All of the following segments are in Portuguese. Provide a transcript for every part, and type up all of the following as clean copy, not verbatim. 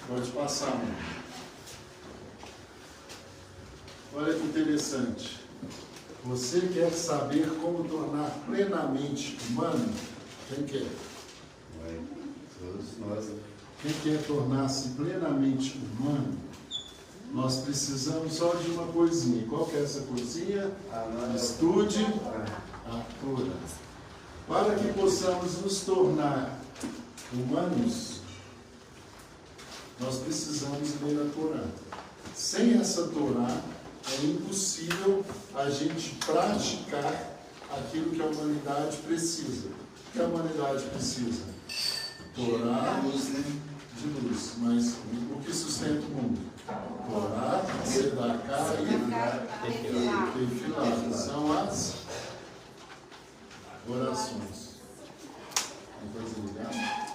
Pode passar, mano. Olha que interessante. Você quer saber como tornar plenamente humano? Quem quer? Todos nós. Quem quer tornar-se plenamente humano? Nós precisamos só de uma coisinha. Qual que é essa coisinha? Estude a Torá. Para que possamos nos tornar humanos, nós precisamos ler a Torá. Sem essa Torá, é impossível a gente praticar aquilo que a humanidade precisa. O que a humanidade precisa? Torá de luz. Mas o que sustenta o mundo? Torá, Sedaká e Tefilá. São as orações. Uma coisa ligada?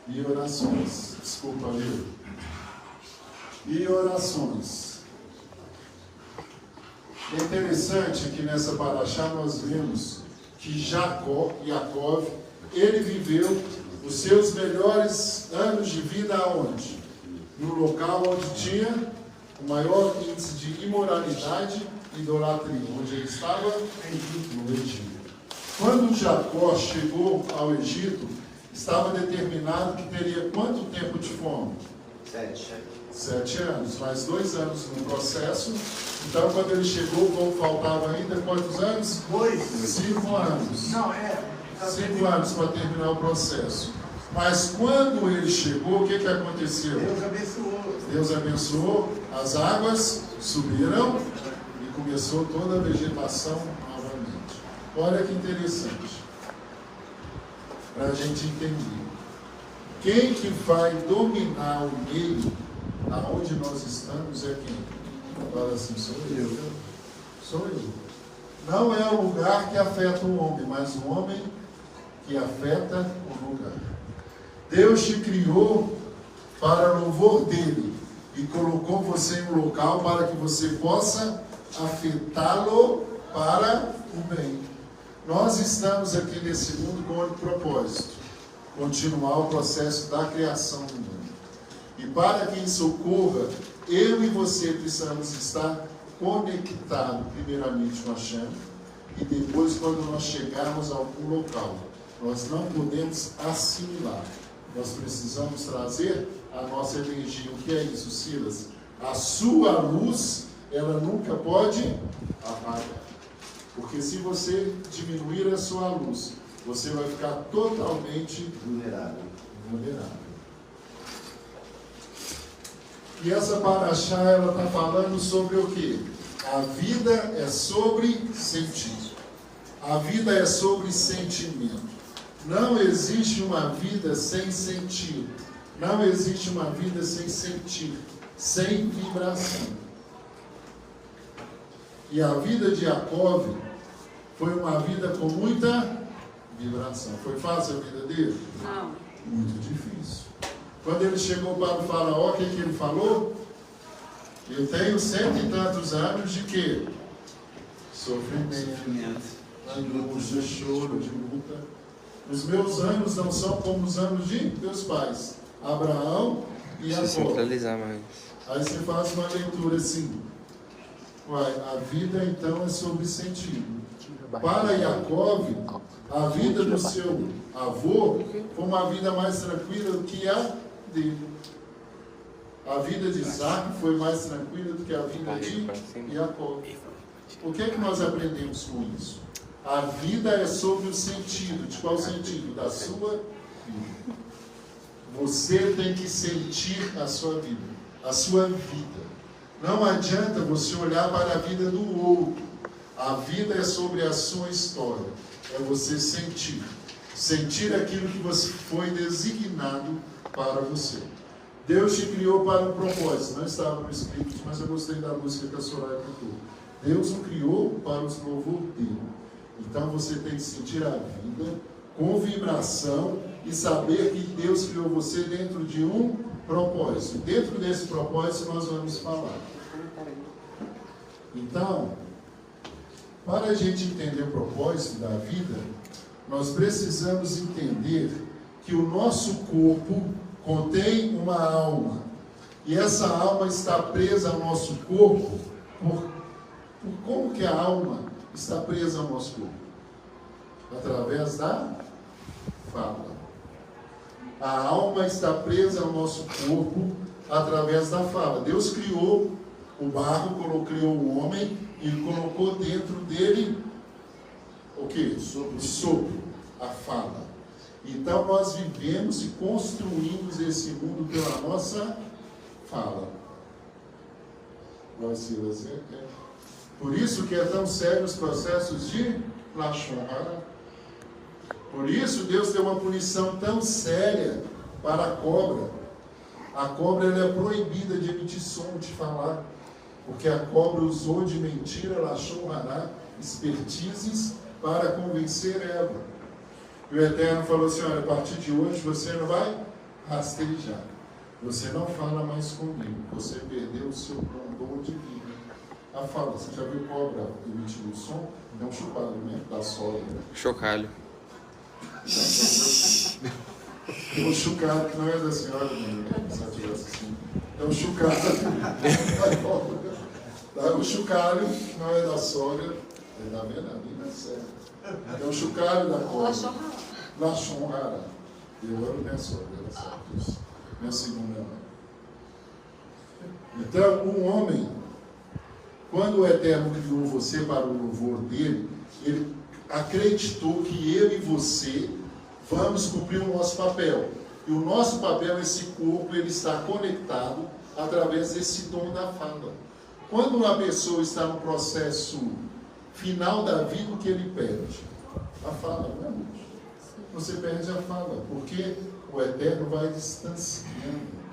E orações. Desculpa, viu? E orações. É interessante que nessa paraxá nós vemos que Jacob, ele viveu os seus melhores anos de vida aonde? No local onde tinha o maior índice de imoralidade e idolatria, onde ele estava no Egito. Quando Jacó chegou ao Egito, estava determinado que teria quanto tempo de fome? 7 anos, mais 2 anos no processo. Então, quando ele chegou, como faltava ainda quantos anos? 5 anos. Não, 5 anos para terminar o processo. Mas quando ele chegou, o que aconteceu? Deus abençoou, as águas subiram e começou toda a vegetação novamente. Olha que interessante, para a gente entender. Quem que vai dominar o meio aonde nós estamos é quem? Fala assim, sou eu. Sou eu. Não é o lugar que afeta o homem, mas o homem que afeta o lugar. Deus te criou para louvor dele e colocou você em um local para que você possa afetá-lo para o bem. Nós estamos aqui nesse mundo com um propósito: continuar o processo da criação do mundo. E para que isso ocorra, eu e você precisamos estar conectados primeiramente com a Hashem, e depois, quando nós chegarmos a algum local, nós não podemos assimilar. Nós precisamos trazer a nossa energia. O que é isso, Silas? A sua luz, ela nunca pode apagar. Porque se você diminuir a sua luz, você vai ficar totalmente vulnerável. E essa paraxá, ela está falando sobre o quê? A vida é sobre sentir. A vida é sobre sentimento. Não existe uma vida sem sentir. Não existe uma vida sem sentir, sem vibração. E a vida de Jacob foi uma vida com muita vibração. Foi fácil a vida dele? Não. Muito difícil. Quando ele chegou para o faraó, o que ele falou? Eu tenho 100 e tantos anos de quê? Sofrimento, angústia, choro, de luta. Os meus anos não são como os anos de meus pais, Abraão e Jacó. Centralizar mais. Aí você faz uma leitura assim: a vida então é sobre sentido. Para Jacob, a vida do seu avô foi uma vida mais tranquila do que a dele. A vida de Isaac foi mais tranquila do que a vida de Jacob. O que é que nós aprendemos com isso? A vida é sobre o sentido. De qual sentido? Da sua vida. Você tem que sentir a sua vida. A sua vida. Não adianta você olhar para a vida do outro. A vida é sobre a sua história. É você sentir. Sentir aquilo que você foi designado para você. Deus te criou para um propósito. Não estava no script, mas eu gostei da música que a Soraya cantou. Deus o criou para os louvor dele. Então você tem que sentir a vida com vibração e saber que Deus criou você dentro de um propósito. Dentro desse propósito nós vamos falar. Então, para a gente entender o propósito da vida, nós precisamos entender que o nosso corpo contém uma alma. E essa alma está presa ao nosso corpo por como que a alma está presa ao nosso corpo? Através da fala. A alma está presa ao nosso corpo através da fala. Deus criou o barro, criou o homem e colocou dentro dele o quê? O sopro, a fala. Então nós vivemos e construímos esse mundo pela nossa fala. Por isso que é tão sério os processos de Lashon Hara. Por isso Deus deu uma punição tão séria para a cobra. A cobra ela é proibida de emitir som, de falar, porque a cobra usou de mentira, Lashon Hara, expertises, para convencer Eva. E o Eterno falou assim: olha, a partir de hoje você não vai rastejar, você não fala mais comigo, você perdeu o seu dom divino. A fala, você já viu cobra emitindo o som? É um chocalho, né? Da sogra. Chocalho. É um chocalho que não é da senhora, né? Se ela tivesse assim. É um chocalho. O chocalho que não é da sogra, é da verdade, não é certo. É o chocalho da cobra. Lashon Hara. Eu amo minha sogra, ela sabe disso. Minha segunda mãe. Então, um homem, quando o Eterno criou você para o louvor dele, ele acreditou que eu e você vamos cumprir o nosso papel. E o nosso papel, esse corpo, ele está conectado através desse dom da fala. Quando uma pessoa está no processo final da vida, o que ele perde? A fala, não é muito? Você perde a fala, porque o Eterno vai distanciando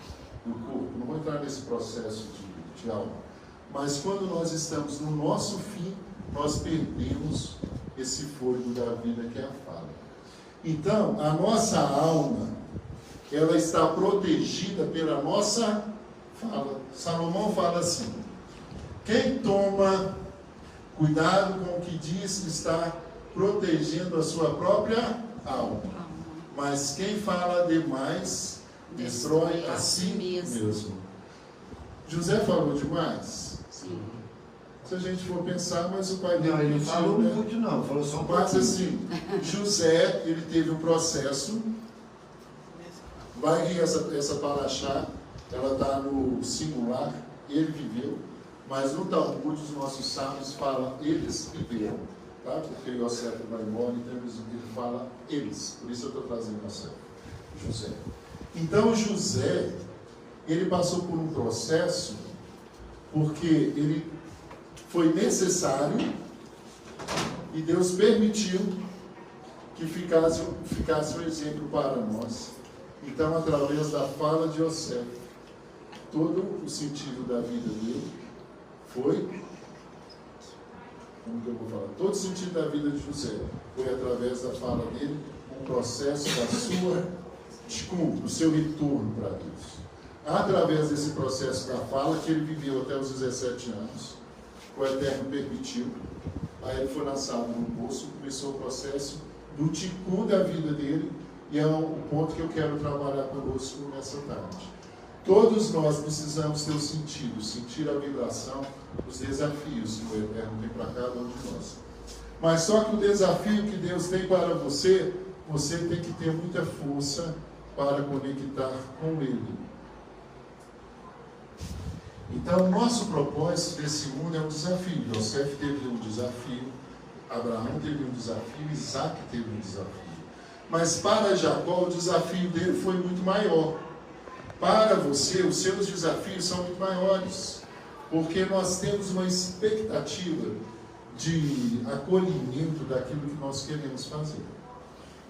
do corpo. Não vou entrar nesse processo de alma. Mas quando nós estamos no nosso fim, nós perdemos esse fôlego da vida que é a fala. Então, a nossa alma, ela está protegida pela nossa fala. Salomão fala assim: quem toma cuidado com o que diz está protegendo a sua própria alma. Mas quem fala demais destrói a si mesmo. José falou demais? Sim. Se a gente for pensar, mas o pai dele Não, ele não falou muito não, falou só um pouquinho. Mas assim, José, ele teve um processo. Vai vir essa paraxá, ela está no singular, ele viveu, mas no Talmud os nossos sábios falam, eles viveram, tá? Porque Yosef vai embora, então ele fala eles, por isso eu estou trazendo José. Então José, ele passou por um processo, porque ele foi necessário e Deus permitiu que ficasse um exemplo para nós. Então, através da fala de Yosef, todo o sentido da vida dele foi, como que eu vou falar? Todo o sentido da vida de José foi através da fala dele, um processo do seu retorno para Deus. Através desse processo da fala, que ele viveu até os 17 anos, o Eterno permitiu, aí ele foi lançado no poço, começou o processo do tikkun da vida dele, e é o ponto que eu quero trabalhar conosco nessa tarde. Todos nós precisamos ter o sentido, sentir a vibração, os desafios que o Eterno tem para cada um de nós. Mas só que o desafio que Deus tem para você, você tem que ter muita força para conectar com Ele. Então, o nosso propósito desse mundo é um desafio. Yosef teve um desafio, Abraão teve um desafio, Isaac teve um desafio. Mas para Jacó, o desafio dele foi muito maior. Para você, os seus desafios são muito maiores. Porque nós temos uma expectativa de acolhimento daquilo que nós queremos fazer.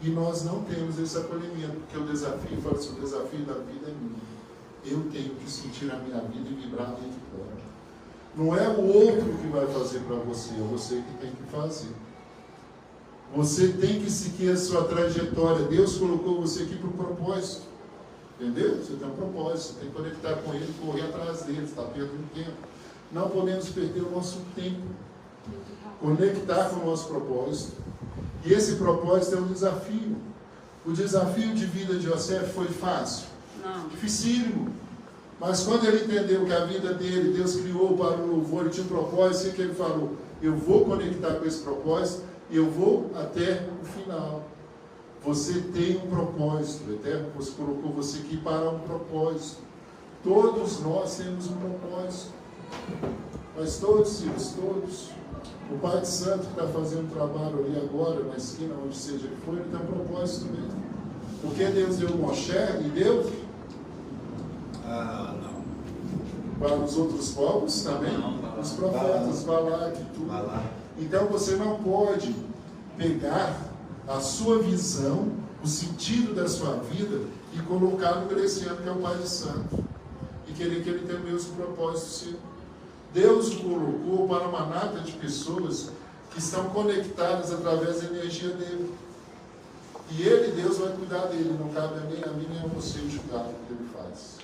E nós não temos esse acolhimento, porque o desafio, fala assim, o desafio da vida é minha. Eu tenho que sentir a minha vida e vibrar dentro dela. Não é o outro que vai fazer para você, é você que tem que fazer. Você tem que seguir a sua trajetória. Deus colocou você aqui para o propósito. Entendeu? Você tem um propósito, você tem que conectar com Ele, correr atrás dele, está perdendo tempo. Não podemos perder o nosso tempo. Conectar com o nosso propósito. E esse propósito é um desafio. O desafio de vida de José foi fácil? Não. Dificílimo. Mas quando ele entendeu que a vida dele, Deus criou para o louvor, ele tinha um propósito, o que ele falou? Eu vou conectar com esse propósito e eu vou até o final. Você tem um propósito, o Eterno colocou você aqui para um propósito. Todos nós temos um propósito. Mas todos, filhos, todos. O Pai de Santo que está fazendo um trabalho ali agora, na esquina, onde seja que for, ele tem um propósito mesmo. Porque Deus deu Moshe e Deus não. para os outros povos também, os profetas, Balaque, tudo. Então você não pode pegar a sua visão, o sentido da sua vida e colocar no Greciano, que é o Pai de Santo, e querer que ele tenha o mesmo propósito seu. Deus o colocou para uma nata de pessoas que estão conectadas através da energia dele. E ele, Deus, vai cuidar dele. Não cabe nem a mim nem a você julgar o que ele faz.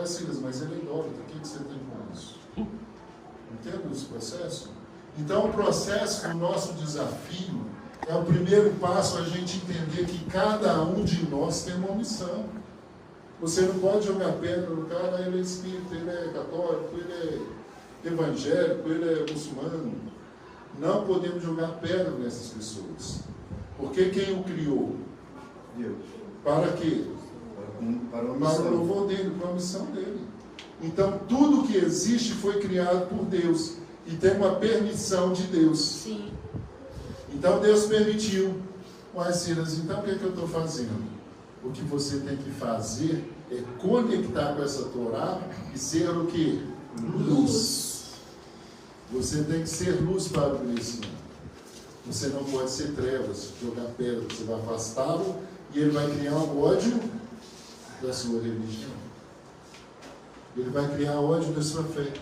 Silas, mas ele é idólatra. O que você tem com isso? Entende esse processo? Então, o processo do nosso desafio é o primeiro passo a gente entender que cada um de nós tem uma missão. Você não pode jogar pedra no cara, ele é espírita, ele é católico, ele é evangélico, ele é muçulmano. Não podemos jogar pedra nessas pessoas. Porque quem o criou? Deus. Para quê? Para o louvor dele, para a missão dele. Então, tudo que existe foi criado por Deus. E tem uma permissão de Deus. Sim. Então, Deus permitiu. Mas, Silas, então o que é que eu estou fazendo? O que você tem que fazer é conectar com essa Torá e ser o quê? Luz. Você tem que ser luz para o crescimento. Você não pode ser trevas, jogar pedra. Você vai afastá-lo e ele vai criar um ódio da sua religião. Ele vai criar ódio da sua fé.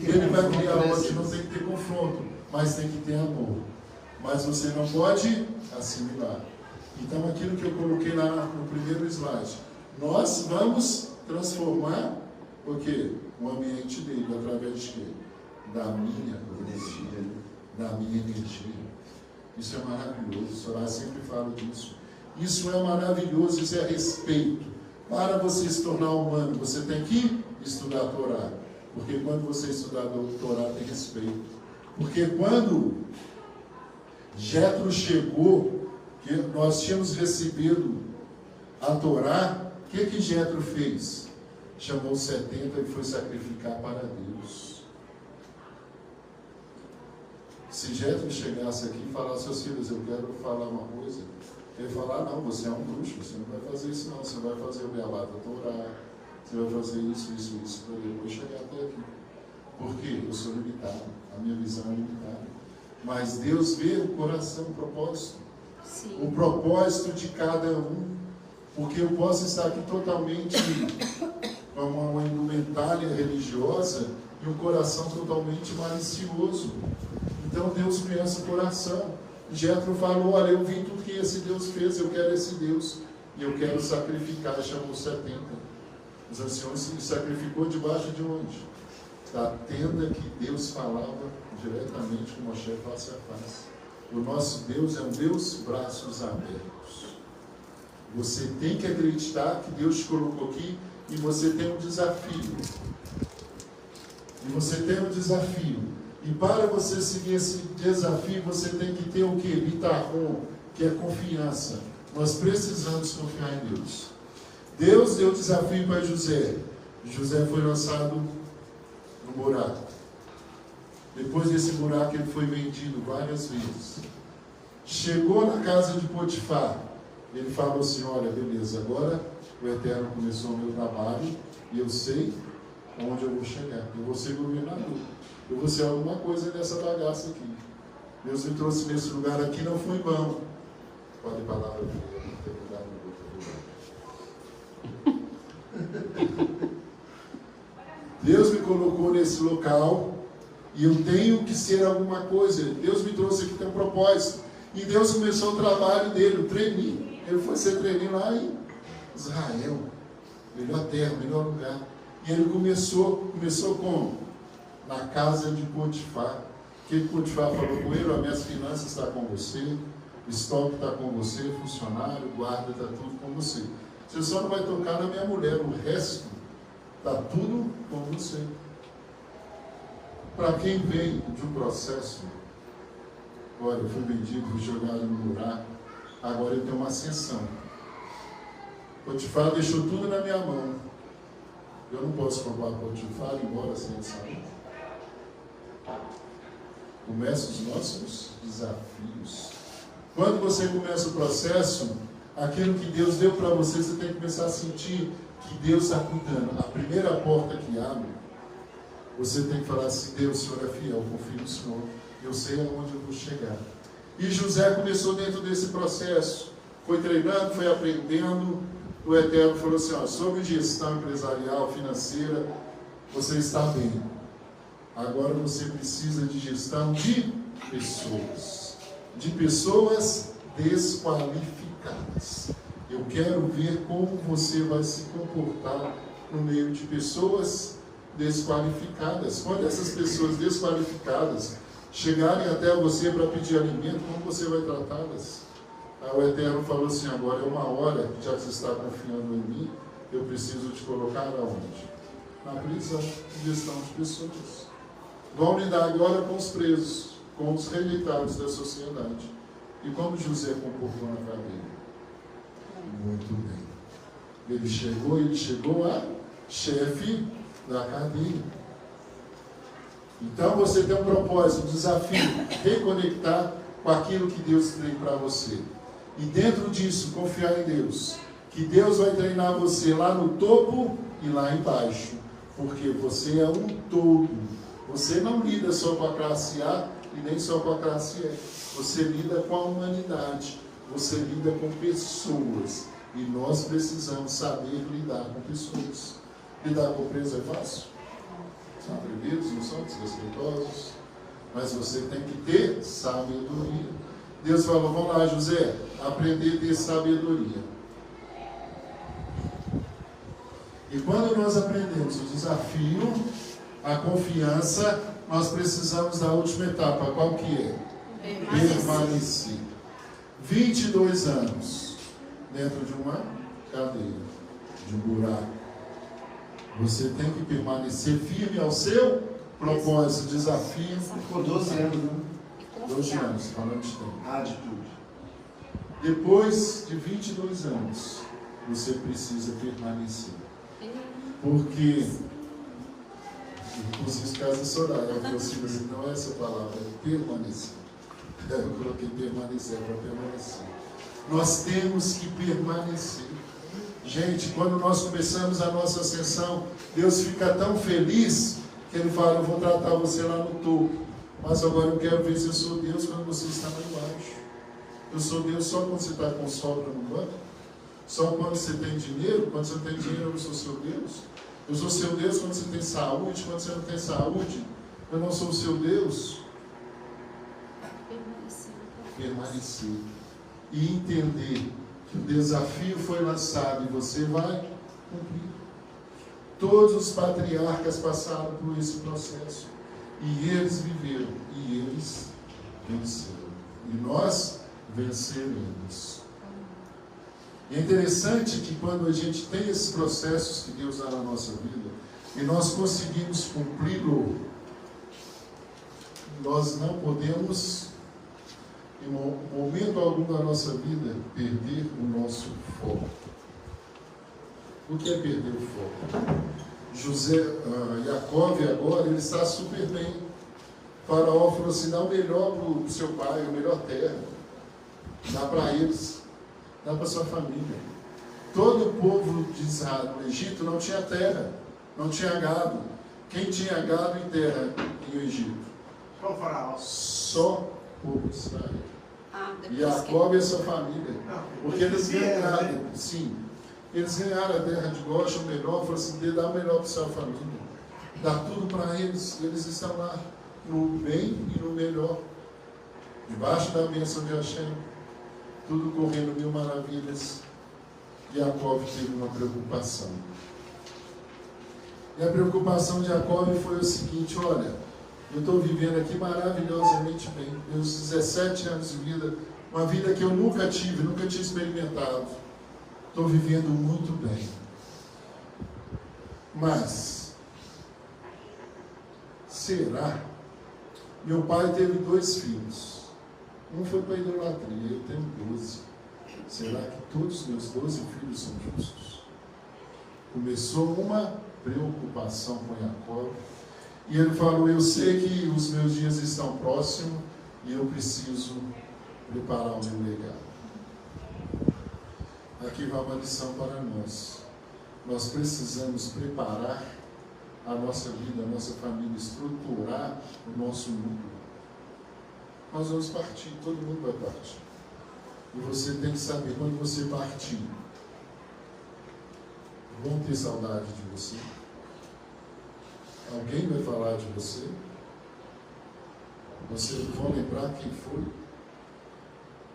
Ele vai criar ódio, não tem que ter confronto, mas tem que ter amor. Mas você não pode assimilar. Então, aquilo que eu coloquei lá no primeiro slide, nós vamos transformar o quê? O ambiente dele, através de quê? Da minha energia. Da minha energia. Isso é maravilhoso. O Soraya sempre fala disso. Isso é maravilhoso, isso é respeito. Para você se tornar humano, você tem que estudar a Torá. Porque quando você estudar a Torá, tem respeito. Porque quando Jetro chegou, que nós tínhamos recebido a Torá, o que Jetro fez? Chamou os 70 e foi sacrificar para Deus. Se Jetro chegasse aqui e falasse, seus filhos, eu quero falar uma coisa, ele ia falar, não, você é um bruxo, você não vai fazer isso não, você vai fazer o beabá da Torá, você vai fazer isso, para ele, eu vou chegar até aqui. Por quê? Eu sou limitado, a minha visão é limitada. Mas Deus vê o coração, o propósito. Sim. O propósito de cada um. Porque eu posso estar aqui totalmente com uma indumentária religiosa e um coração totalmente malicioso. Então Deus conhece o coração. Jetro falou, olha, eu vi tudo que esse Deus fez, eu quero esse Deus. E eu quero sacrificar, chamou 70. Os anciões se sacrificou debaixo de onde? Da tenda que Deus falava diretamente com Moshe face a face. O nosso Deus é um Deus braços abertos. Você tem que acreditar que Deus te colocou aqui e você tem um desafio. E você tem um desafio. E para você seguir esse desafio, você tem que ter o quê? Bitachon, que é confiança. Nós precisamos confiar em Deus. Deus deu o desafio para José. José foi lançado no buraco. Depois desse buraco, ele foi vendido várias vezes. Chegou na casa de Potifar. Ele falou assim, olha, beleza, agora o Eterno começou o meu trabalho e eu sei onde eu vou chegar. Eu vou ser governador. Eu vou ser alguma coisa nessa bagaça aqui. Deus me trouxe nesse lugar aqui, não foi em vão. Pode palavra de Deus, não tem lugar no outro lugar. Deus me colocou nesse local e eu tenho que ser alguma coisa. Deus me trouxe aqui, tem um propósito. E Deus começou o trabalho dele, o treininho. Ele foi ser treininho lá em Israel. Melhor terra, melhor lugar. E ele começou como? Na casa de Potifar. Que Potifar falou com ele, as minhas finanças estão com você, estoque está com você, funcionário, guarda, está tudo com você. Você só não vai tocar na minha mulher, o resto está tudo com você. Para quem vem de um processo, olha, eu fui vendido, fui jogado no buraco, agora eu tenho uma ascensão. Potifar deixou tudo na minha mão. Eu não posso roubar Potifar e ir embora sem ele saber. Começa os nossos desafios. Quando você começa o processo, aquilo que Deus deu para você, você tem que começar a sentir que Deus está cuidando. A primeira porta que abre, você tem que falar assim: Deus, o Senhor é fiel, confio no Senhor, eu sei aonde eu vou chegar. E José começou dentro desse processo, foi treinando, foi aprendendo. O Eterno falou assim: ó, sobre gestão empresarial, financeira, você está bem. Agora você precisa de gestão de pessoas desqualificadas. Eu quero ver como você vai se comportar no meio de pessoas desqualificadas. Quando essas pessoas desqualificadas chegarem até você para pedir alimento, como você vai tratá-las? Aí o Eterno falou assim: agora é uma hora, já que você está confiando em mim, eu preciso te colocar aonde? Na prisão, gestão de pessoas. Vão lidar agora com os presos, com os rejeitados da sociedade. E como José comportou na cadeia? Muito bem. Ele chegou a chefe da cadeia. Então você tem um propósito, um desafio, reconectar com aquilo que Deus tem para você. E dentro disso, confiar em Deus. Que Deus vai treinar você lá no topo e lá embaixo. Porque você é um todo. Você não lida só com a classe A e nem só com a classe E. Você lida com a humanidade. Você lida com pessoas. E nós precisamos saber lidar com pessoas. Lidar com preso é fácil? São atrevidos, não são desrespeitosos. Mas você tem que ter sabedoria. Deus falou: vamos lá, José, aprender a ter sabedoria. E quando nós aprendemos o desafio, a confiança, nós precisamos da última etapa. Qual que é? Permanecer. 22 anos dentro de uma cadeia, de um buraco. Você tem que permanecer firme ao seu propósito, desafio. Ficou 12 anos, né? 12 anos, falando de tempo. De tudo. Depois de 22 anos, você precisa permanecer. Porque, inclusive, os casos de Soraya, ela falou assim: não é essa palavra, é permanecer. Eu coloquei permanecer para permanecer. Nós temos que permanecer. Gente, quando nós começamos a nossa ascensão, Deus fica tão feliz que Ele fala: eu vou tratar você lá no topo. Mas agora eu quero ver se eu sou Deus quando você está lá embaixo. Eu sou Deus só quando você está com sobra no banco? Só quando você tem dinheiro? Quando você não tem dinheiro, eu não sou seu Deus? Eu sou seu Deus quando você tem saúde? Quando você não tem saúde, eu não sou o seu Deus? Permanecer. E entender que o desafio foi lançado e você vai cumprir. Todos os patriarcas passaram por esse processo. E eles viveram, e eles venceram. E nós venceremos. E é interessante que quando a gente tem esses processos que Deus dá na nossa vida, e nós conseguimos cumpri-lo, nós não podemos, em momento algum da nossa vida, perder o nosso foco. O que é perder o foco? Jacó agora, ele está super bem. O faraó falou assim: dá o melhor para o seu pai, a melhor terra. Dá para eles, dá para sua família. Todo o povo de Israel no Egito não tinha terra, não tinha gado. Quem tinha gado e terra no Egito? Só o faraó. Só o povo de Israel. Jacó e a sua família. Porque eles ganharam, sim. Eles ganharam a terra de Goshen, o melhor, falou assim: dá o melhor para a sua família. Dá tudo para eles. Eles estão lá no bem e no melhor. Debaixo da bênção de Hashem. Tudo correndo 1000 maravilhas. Jacó teve uma preocupação. E a preocupação de Jacó foi o seguinte: olha, eu estou vivendo aqui maravilhosamente bem. Meus 17 anos de vida, uma vida que eu nunca tive, nunca tinha experimentado. Estou vivendo muito bem. Mas, será? Meu pai teve 2 filhos. Um foi para a idolatria, eu tenho 12. Será que todos os meus 12 filhos são justos? Começou uma preocupação com Jacó. E ele falou, eu sei que os meus dias estão próximos e eu preciso preparar o meu legado. Aqui vai uma lição para nós. Nós precisamos preparar a nossa vida, a nossa família, estruturar o nosso mundo. Nós vamos partir, todo mundo vai partir. E você tem que saber, quando você partir, vão ter saudade de você? Alguém vai falar de você? Vocês vão lembrar quem foi?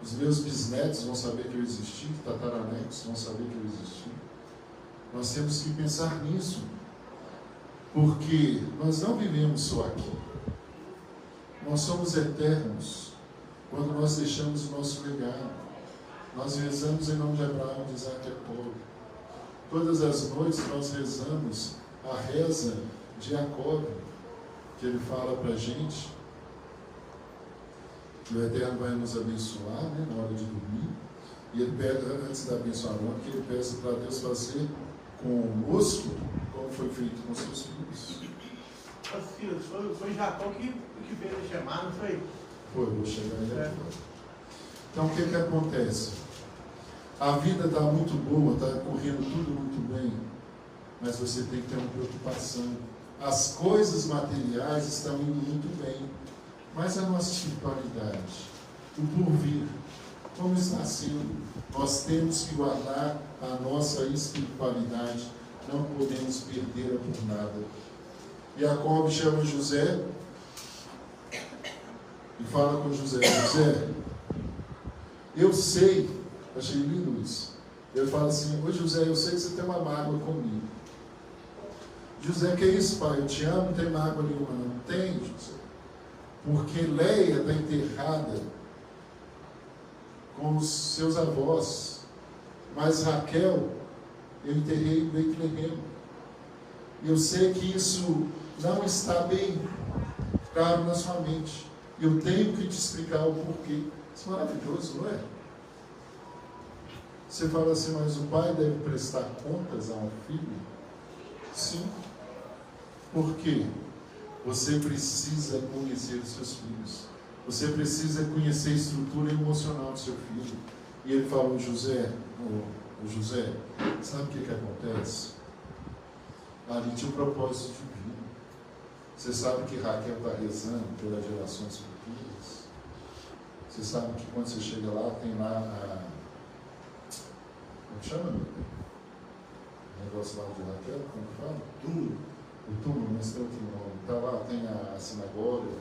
Os meus bisnetos vão saber que eu existi, tataranetos vão saber que eu existi. Nós temos que pensar nisso, porque nós não vivemos só aqui. Nós somos eternos quando nós deixamos o nosso legado. Nós rezamos em nome de Abraão, de Isaac e Jacó. Todas as noites nós rezamos a reza de Jacó, que ele fala para a gente que o Eterno vai nos abençoar, né, na hora de dormir. E ele pede, antes de abençoar o homem, que ele peça para Deus fazer conosco como foi feito com seus filhos. Foi Jacó que fez ele chamar, não foi? Foi, vou chegar aí agora. Então, o que acontece? A vida está muito boa, está correndo tudo muito bem, mas você tem que ter uma preocupação. As coisas materiais estão indo muito bem, mas a nossa espiritualidade, o porvir, como está sendo, nós temos que guardar a nossa espiritualidade, não podemos perdê-la por nada. Jacó chama José e fala com José, José, eu sei, achei lindo isso, ele fala assim, ô José, eu sei que você tem uma mágoa comigo. José, que é isso, pai? Eu te amo, não tem mágoa nenhuma. Não tem, José. Porque Leia está enterrada com os seus avós. Mas Raquel, eu enterrei em Betlehem. E eu sei que isso não está bem claro na sua mente. Eu tenho que te explicar o porquê. Isso é maravilhoso, não é? Você fala assim, mas o pai deve prestar contas a um filho? Sim. Por quê? Você precisa conhecer os seus filhos. Você precisa conhecer a estrutura emocional do seu filho. E ele falou, José, José, sabe o que acontece? Ali tinha um propósito divino. Você sabe que Raquel está rezando pelas gerações futuras? Você sabe que quando você chega lá, tem lá a... Como chama? O negócio lá de Raquel, como que fala? Túmulo. O túmulo, mas tem outro nome. Está lá, tem a sinagoga.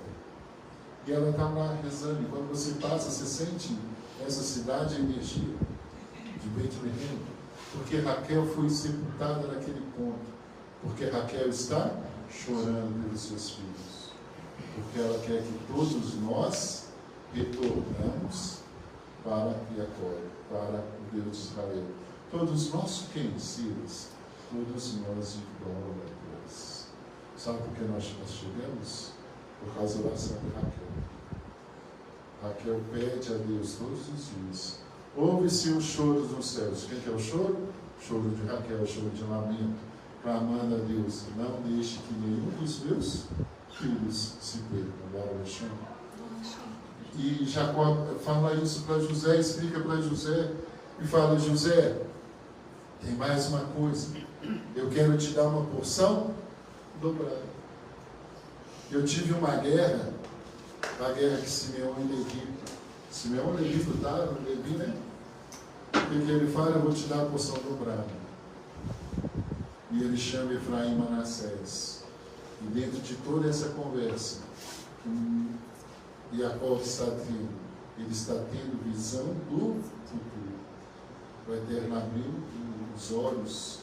E ela está lá rezando. E quando você passa, você sente essa cidade, a energia de Betlehem. Porque Raquel foi sepultada naquele ponto. Porque Raquel está chorando pelos seus filhos. Porque ela quer que todos nós retornamos para Jacó, para o Deus de Israel. Todos os nossos conhecidos, todos nós idólatras. Sabe por que nós chegamos? Por causa da oração de Raquel. Raquel pede a Deus todos os dias. Ouve-se o choro dos céus. Quem que é o choro? Choro de Raquel, choro de lamento, clamando a Deus, não deixe que nenhum dos meus filhos se percam. E Jacó fala isso para José, explica para José, e fala, José, tem mais uma coisa, eu quero te dar uma porção dobrada. Eu tive uma guerra, a guerra que Simeão e Levi lutaram, Levi, né? E que ele fala, eu vou te dar a porção dobrada. E ele chama Efraim e Manassés. E dentro de toda essa conversa, Jacó está tendo, ele está tendo visão do futuro. O Eterno abriu os olhos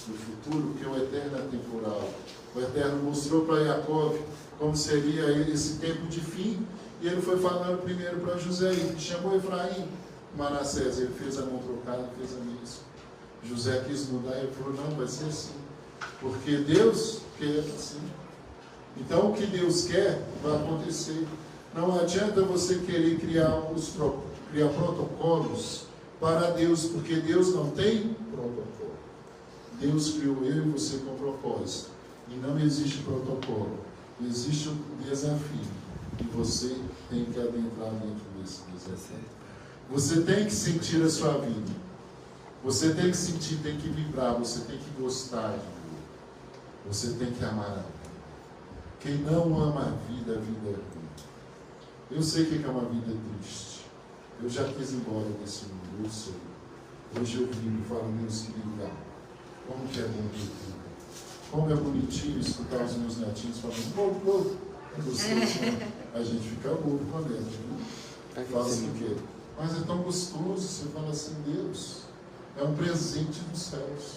do futuro, porque o Eterno é temporal. O Eterno mostrou para Jacó como seria esse tempo de fim, E ele foi falando primeiro para José, ele chamou Efraim, Manassés, ele fez a mão trocada, fez a mesma. José quis mudar, ele falou, não, vai ser assim, porque Deus quer assim. Então o que Deus quer vai acontecer. Não adianta você querer criar protocolos para Deus, porque Deus não tem protocolo. Deus criou eu e você com propósito. E não existe protocolo. Existe um desafio. E você tem que adentrar dentro desse desafio. Você tem que sentir a sua vida. Você tem que sentir, tem que vibrar. Você tem que gostar de Deus. Você tem que amar a vida. Quem não ama a vida é ruim. Eu sei que é uma vida triste. Eu já quis ir embora desse mundo. Eu sei. Hoje eu vivo e falo, Deus, que legal. Como que é bom que eu vivo. Como é bonitinho escutar os meus netinhos falando, bobo. A gente fica bobo com a neta. Fala assim o quê? Mas é tão gostoso. Você fala assim, Deus, é um presente dos céus.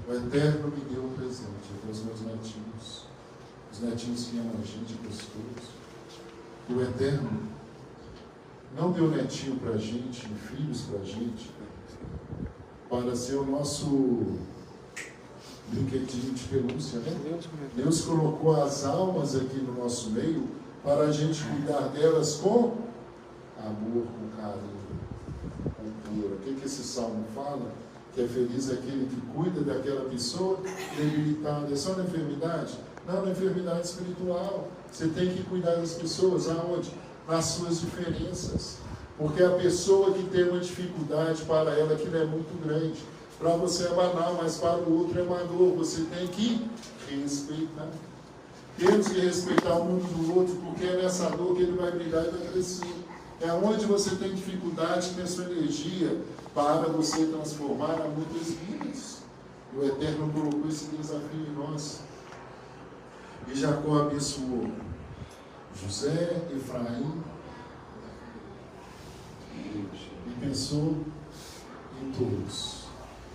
O Eterno me deu um presente. Eu dei os meus netinhos. Os netinhos que amam a gente, gostoso. O Eterno não deu netinho para a gente, filhos para a gente, para ser o nosso brinquedinho de pelúcia, né? Deus colocou as almas aqui no nosso meio para a gente cuidar delas com amor, com carinho, com cura. O que esse salmo fala? Que é feliz aquele que cuida daquela pessoa debilitada. É só na enfermidade? Não, na enfermidade espiritual. Você tem que cuidar das pessoas. Aonde? Nas suas diferenças. Porque a pessoa que tem uma dificuldade, para ela aquilo é muito grande. Para você é banal, mas para o outro é uma dor. Você tem que respeitar. Temos que respeitar o mundo do outro, porque é nessa dor que ele vai brilhar e vai crescer. É onde você tem dificuldade, tem sua energia para você transformar a muitas vidas. E o Eterno colocou esse desafio em nós. E Jacó abençoou José, Efraim, e pensou em todos.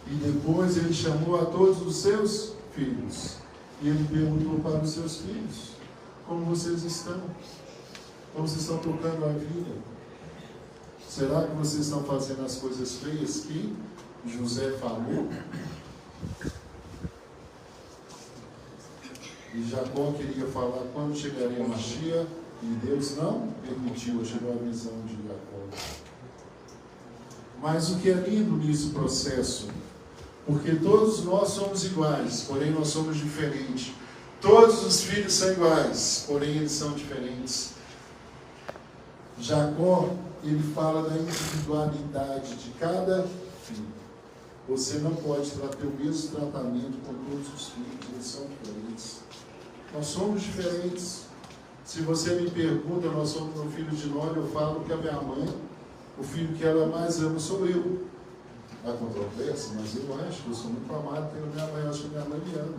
E depois ele chamou a todos os seus filhos. E ele perguntou para os seus filhos, como vocês estão? Como vocês estão tocando a vida? Será que vocês estão fazendo as coisas feias que José falou? E Jacó queria falar quando chegaria a Mashiach, e Deus não permitiu, chegou a visão de Jacó. Mas o que é lindo nesse processo, porque todos nós somos iguais, porém nós somos diferentes. Todos os filhos são iguais, porém eles são diferentes. Jacó, ele fala da individualidade de cada filho. Você não pode ter o mesmo tratamento com todos os filhos, eles são diferentes. Nós somos diferentes. Se você me pergunta, nós somos um filho de nós, eu falo que a minha mãe, o filho que ela mais ama sou eu. Há controvérsia, mas eu acho que eu sou muito amado pela minha mãe, eu acho que minha mãe me ama.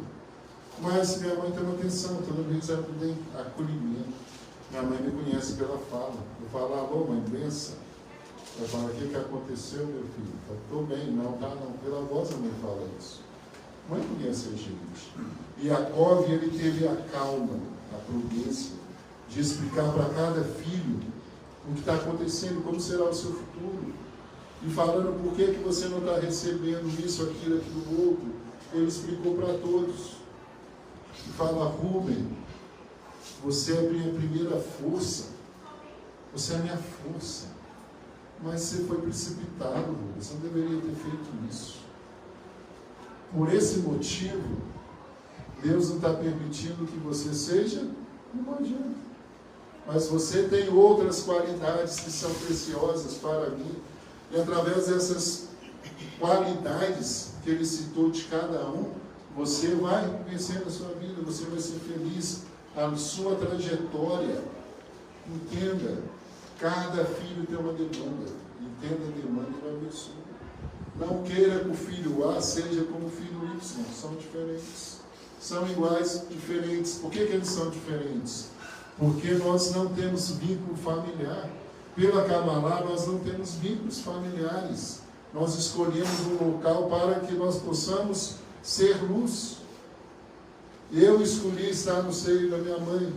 Mas minha mãe tem uma atenção, toda vez ela me tem acolhimento. Minha mãe me conhece pela fala. Eu falo, alô mãe, benção. Ela fala, o que aconteceu, meu filho? Eu estou bem, não, tá não. Pela voz a mãe fala isso. Mãe conhece a gente. E Jacó, ele teve a calma, a prudência, de explicar para cada filho o que está acontecendo, como será o seu futuro. E falando por que você não está recebendo isso, aquilo, outro. Ele explicou para todos. E fala, Rubem, você é a minha primeira força. Você é a minha força. Mas você foi precipitado, Rubem. Você não deveria ter feito isso. Por esse motivo, Deus não está permitindo que você seja não adianta. Mas você tem outras qualidades que são preciosas para mim. E através dessas qualidades que ele citou de cada um, você vai vencer a sua vida, você vai ser feliz. A sua trajetória, entenda, cada filho tem uma demanda. Entenda a demanda e vai abençoar. Não queira que o filho A seja como o filho Y, são diferentes. São iguais, diferentes. Por que eles são diferentes? Porque nós não temos vínculo familiar. Pela Kabbalah, nós não temos vínculos familiares. Nós escolhemos um local para que nós possamos ser luz. Eu escolhi estar no seio da minha mãe.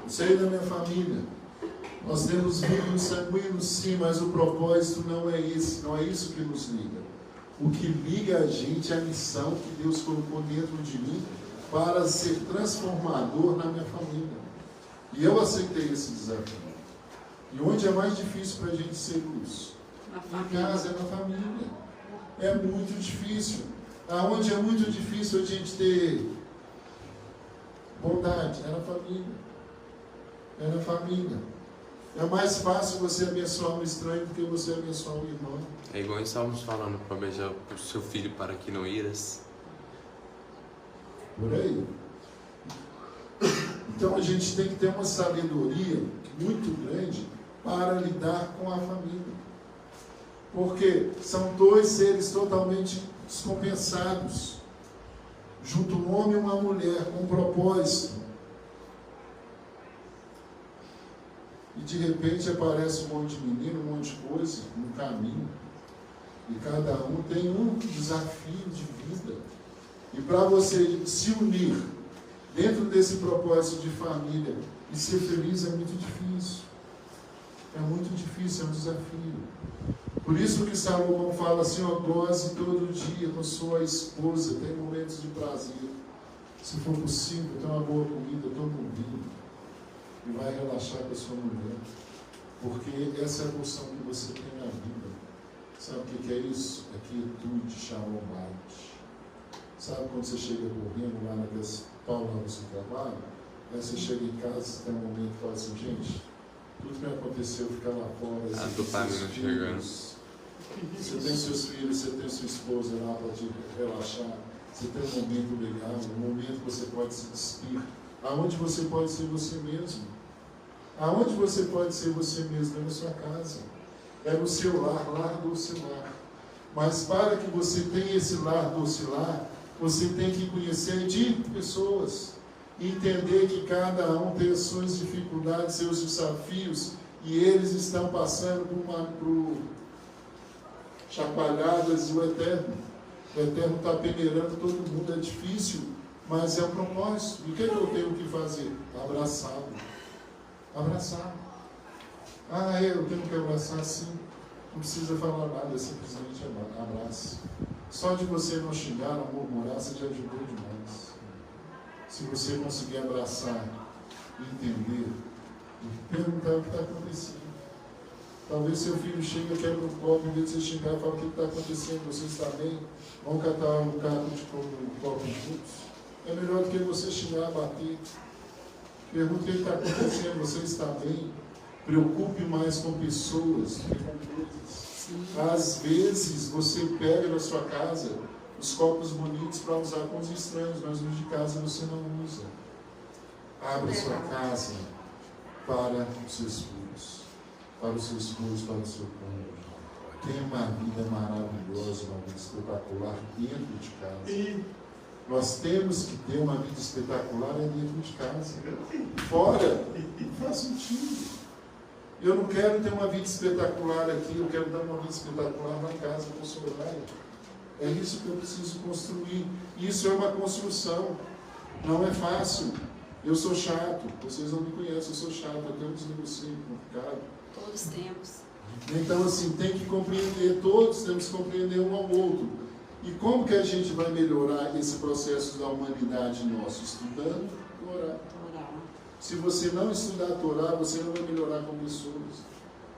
Sei da minha família. Nós temos vínculos sanguíneos, sim, mas o propósito não é esse, não é isso que nos liga. O que liga a gente é a missão que Deus colocou dentro de mim para ser transformador na minha família. E eu aceitei esse desafio. E onde é mais difícil para a gente ser luz? Em casa, é na família. É muito difícil. Aonde é muito difícil a gente ter bondade? É na família. É na família. É mais fácil você abençoar um estranho do que você abençoar um irmão. É igual estávamos falando para beijar o seu filho para que não iras. Por aí. Então a gente tem que ter uma sabedoria muito grande para lidar com a família. Porque são dois seres totalmente descompensados. Junto um homem e uma mulher com um propósito. E de repente aparece um monte de menino, um monte de coisa no caminho. E cada um tem um desafio de vida. E para você se unir dentro desse propósito de família e ser feliz é muito difícil. É muito difícil, é um desafio. Por isso que Salomão fala assim, ó, goze todo dia com sua esposa, tem momentos de prazer. Se for possível, tem uma boa comida, toma um vinho. E vai relaxar com a sua mulher. Porque essa é a função que você tem na vida. Sabe o que é isso? É quietude, shalom bait. Sabe quando você chega correndo lá naquelas pauladas do trabalho? Aí você chega em casa, você tem um momento e fala assim, gente, tudo que aconteceu fica lá fora. A dopamina chegando. Você tem seus filhos, você tem sua esposa lá para te relaxar. Você tem um momento legal, um momento que você pode se despir. Aonde você pode ser você mesmo. Aonde você pode ser você mesmo? É na sua casa. É no seu lar, lar docilar. Mas para que você tenha esse lar docilar, você tem que conhecer de pessoas. Entender que cada um tem as suas dificuldades, seus desafios, e eles estão passando por chacoalhadas do Eterno. O Eterno está peneirando todo mundo, é difícil, mas é um propósito. E o que eu tenho que fazer? Abraçá-lo. Abraçar. Ah, eu tenho que abraçar sim. Não precisa falar nada, simplesmente abraça. Só de você não xingar, não murmurar, você já ajudou demais. Se você conseguir abraçar, entender e perguntar o que está acontecendo. Talvez seu filho chegue e quebra um copo, em vez de você xingar, fala o que está acontecendo, você está bem? Vamos catar um copo juntos. É melhor do que você xingar, bater. Pergunta o que está acontecendo, você está bem? Preocupe mais com pessoas do que com coisas. Às vezes você pega na sua casa os copos bonitos para usar com os estranhos, mas os de casa você não usa. Abra sua casa para os seus filhos, para o seu esposo, para o seu cônjuge. Tenha uma vida maravilhosa, uma vida espetacular dentro de casa. Nós temos que ter uma vida espetacular dentro de casa. Fora, não faz sentido. Eu não quero ter uma vida espetacular aqui, eu quero dar uma vida espetacular na casa com o Soraya. É isso que eu preciso construir. Isso é uma construção. Não é fácil. Eu sou chato. Vocês não me conhecem, eu sou chato. Eu tenho um desnegocio complicado. Todos temos. Então, assim, tem que compreender. Todos temos que compreender um ao outro. E como que a gente vai melhorar esse processo da humanidade nosso? Estudando, orar. Se você não estudar a Torá, você não vai melhorar com pessoas.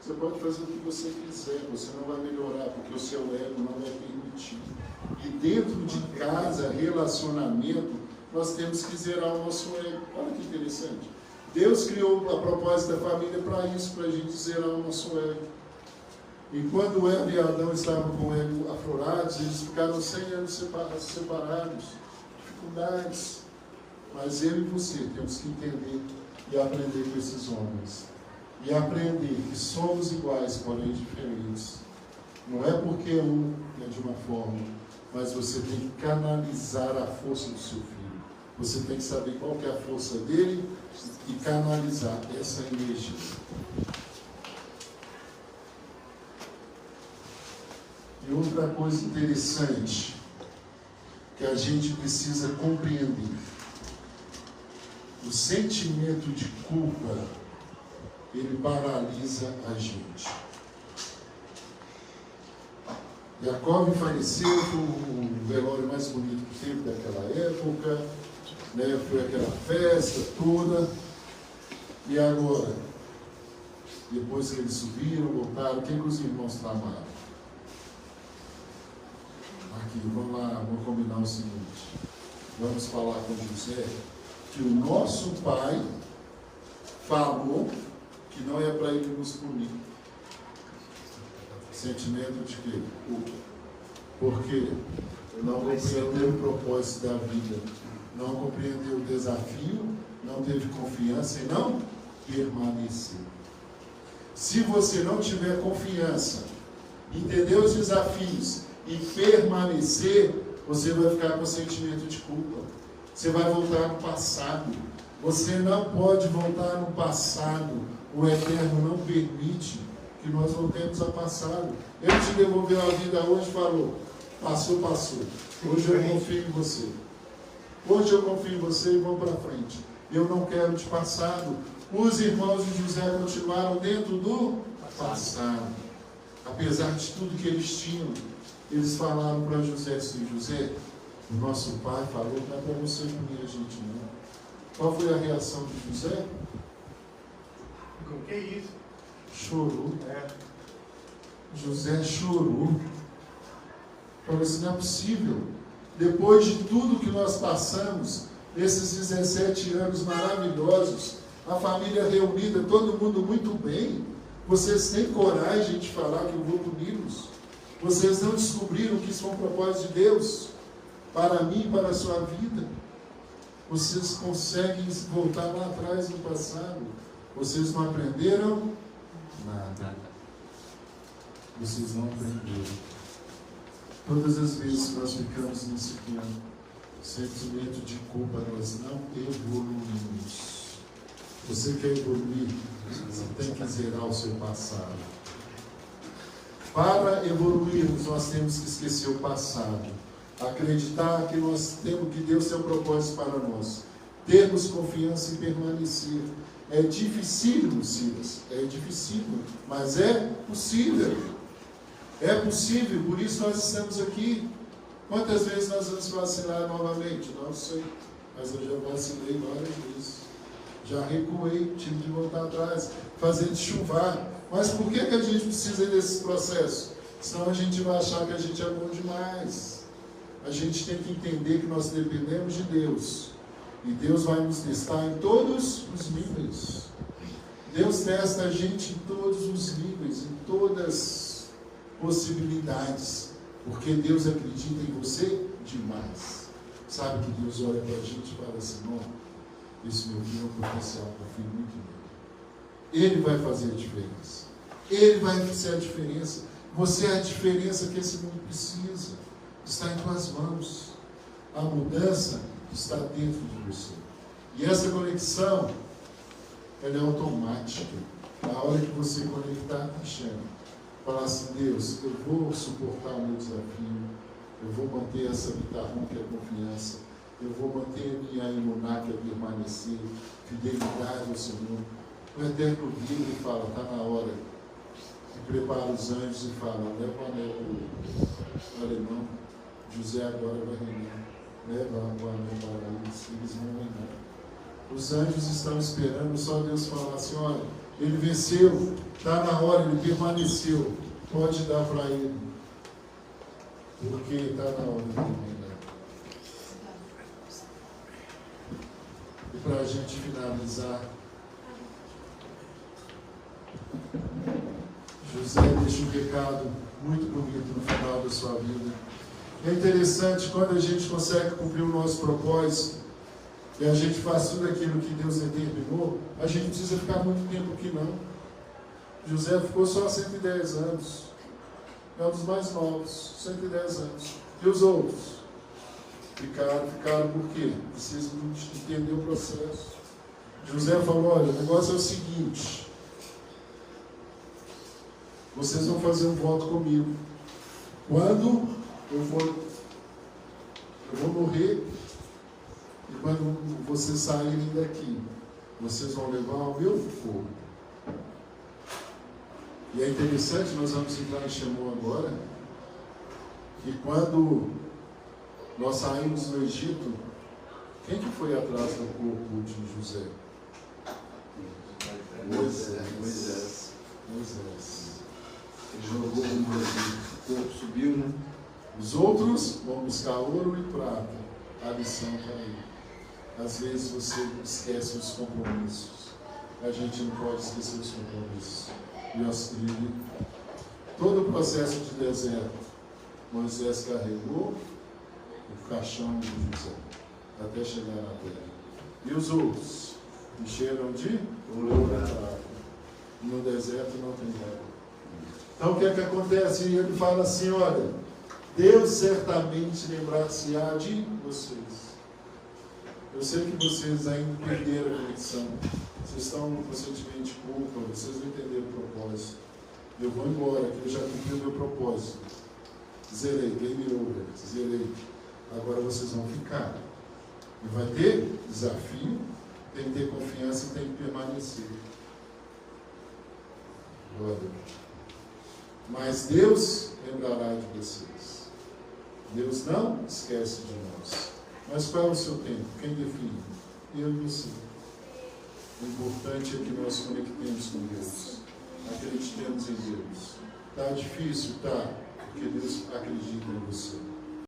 Você pode fazer o que você quiser, você não vai melhorar, porque o seu ego não vai permitir. E dentro de casa, relacionamento, nós temos que zerar o nosso ego. Olha que interessante. Deus criou a propósito da família para isso, para a gente zerar o nosso ego. Enquanto Eva e Adão estavam com o ego aflorados, eles ficaram 100 anos separados. Dificuldades. Mas eu e você temos que entender e aprender com esses homens. E aprender que somos iguais, porém diferentes. Não é porque um é de uma forma, mas você tem que canalizar a força do seu filho. Você tem que saber qual que é a força dele e canalizar essa energia. E outra coisa interessante que a gente precisa compreender. O sentimento de culpa, ele paralisa a gente. Jacob faleceu, foi o velório mais bonito que teve daquela época, né? Foi aquela festa toda. E agora, depois que eles subiram, voltaram, o que os irmãos tramaram? Aqui, vamos lá, vamos combinar o seguinte. Vamos falar com José que o nosso pai falou que não é para ele nos punir. Sentimento de quê? Culpa. Porque não compreendeu o propósito da vida, não compreendeu o desafio, não teve confiança e não permaneceu. Se você não tiver confiança, entender os desafios e permanecer, você vai ficar com sentimento de culpa. Você vai voltar no passado. Você não pode voltar no passado. O Eterno não permite que nós voltemos ao passado. Ele te devolveu a vida hoje e falou: passou, passou. Hoje eu confio em você. Hoje eu confio em você e vamos para frente. Eu não quero de passado. Os irmãos de José continuaram dentro do passado. Apesar de tudo que eles tinham, eles falaram para José assim: José, o nosso pai falou que não é para você punir a gente não. Qual foi a reação de José? O que é isso? Chorou. José chorou. Falou assim: não é possível. Depois de tudo que nós passamos, esses 17 anos maravilhosos, a família reunida, todo mundo muito bem, vocês têm coragem de falar que eu vou puni-los? Vocês não descobriram que isso foi um propósito de Deus para mim e para a sua vida? Vocês conseguem voltar lá atrás no passado? Vocês não aprenderam nada. Vocês não aprenderam. Todas as vezes que nós ficamos nesse plano, sentimento de culpa, nós não evoluímos. Você quer evoluir? Você tem que zerar o seu passado. Para evoluirmos, nós temos que esquecer o passado. Acreditar que nós temos, que Deus tem um propósito para nós. Termos confiança e permanecer. É dificílimo, Silas. É dificílimo, mas é possível. É possível, por isso nós estamos aqui. Quantas vezes nós vamos vacilar novamente? Não sei, mas eu já vacilei várias vezes. Já recuei, tive de voltar atrás, fazer de chuvar. Mas por que a gente precisa desse processo? Senão a gente vai achar que a gente é bom demais. A gente tem que entender que nós dependemos de Deus. E Deus vai nos testar em todos os níveis. Deus testa a gente em todos os níveis, em todas as possibilidades. Porque Deus acredita em você demais. Sabe que Deus olha para a gente e fala assim: não, esse meu filho é um potencial, um filho muito bom. Ele vai fazer a diferença. Ele vai ser a diferença. Você é a diferença que esse mundo precisa. Está em tuas mãos. A mudança está dentro de você. E essa conexão, ela é automática. Na hora que você conectar, está chama. Falar assim: Deus, eu vou suportar o meu desafio. Eu vou manter essa vitarrum, que é confiança. Eu vou manter a minha imuná, que é permanecer. Fidelidade ao Senhor. O Eterno vira e fala: está na hora. E prepara os anjos e fala: leva o anel para o alemão. José agora vai reinar. Leva o anel para eles vão reinar. Os anjos estão esperando só Deus falar assim: olha, ele venceu, está na hora, ele permaneceu. Pode dar para ele. Porque está na hora de reinar. E para a gente finalizar, José deixa um recado muito bonito no final da sua vida. É interessante, quando a gente consegue cumprir o nosso propósito e a gente faz tudo aquilo que Deus determinou, a gente não precisa ficar muito tempo aqui não. José ficou só 110 anos. É um dos mais novos, 110 anos. E os outros? Ficaram por quê? Precisam entender o processo. José falou: olha, o negócio é o seguinte: vocês vão fazer um voto comigo. Quando eu vou morrer, e quando vocês saírem daqui, vocês vão levar o meu fogo. E é interessante, nós vamos entrar em Shemon agora, que quando nós saímos do Egito, quem que foi atrás do corpo de José? Moisés. Ele jogou o corpo, subiu, né? Os outros vão buscar ouro e prata. A lição está aí. Às vezes você esquece os compromissos. A gente não pode esquecer os compromissos. E todo o processo de deserto, Moisés carregou o caixão de José até chegar na terra. E os outros encheram de ouro e prata. No deserto não tem água. Então o que é que acontece? E ele fala assim, olha, Deus certamente lembrar-se-á de vocês. Eu sei que vocês ainda perderam a conexão. Vocês estão com sentimento de culpa, vocês não entenderam o propósito. Eu vou embora, que eu já cumpri o meu propósito. Zerei, game over, zerei. Agora vocês vão ficar. E vai ter desafio, tem que ter confiança e tem que permanecer. Glória. Mas Deus lembrará de vocês. Deus não esquece de nós. Mas qual é o seu tempo? Quem define? Eu e você. O importante é que nós conectemos com Deus. Acreditemos em Deus. Está difícil? Tá. Porque Deus acredita em você.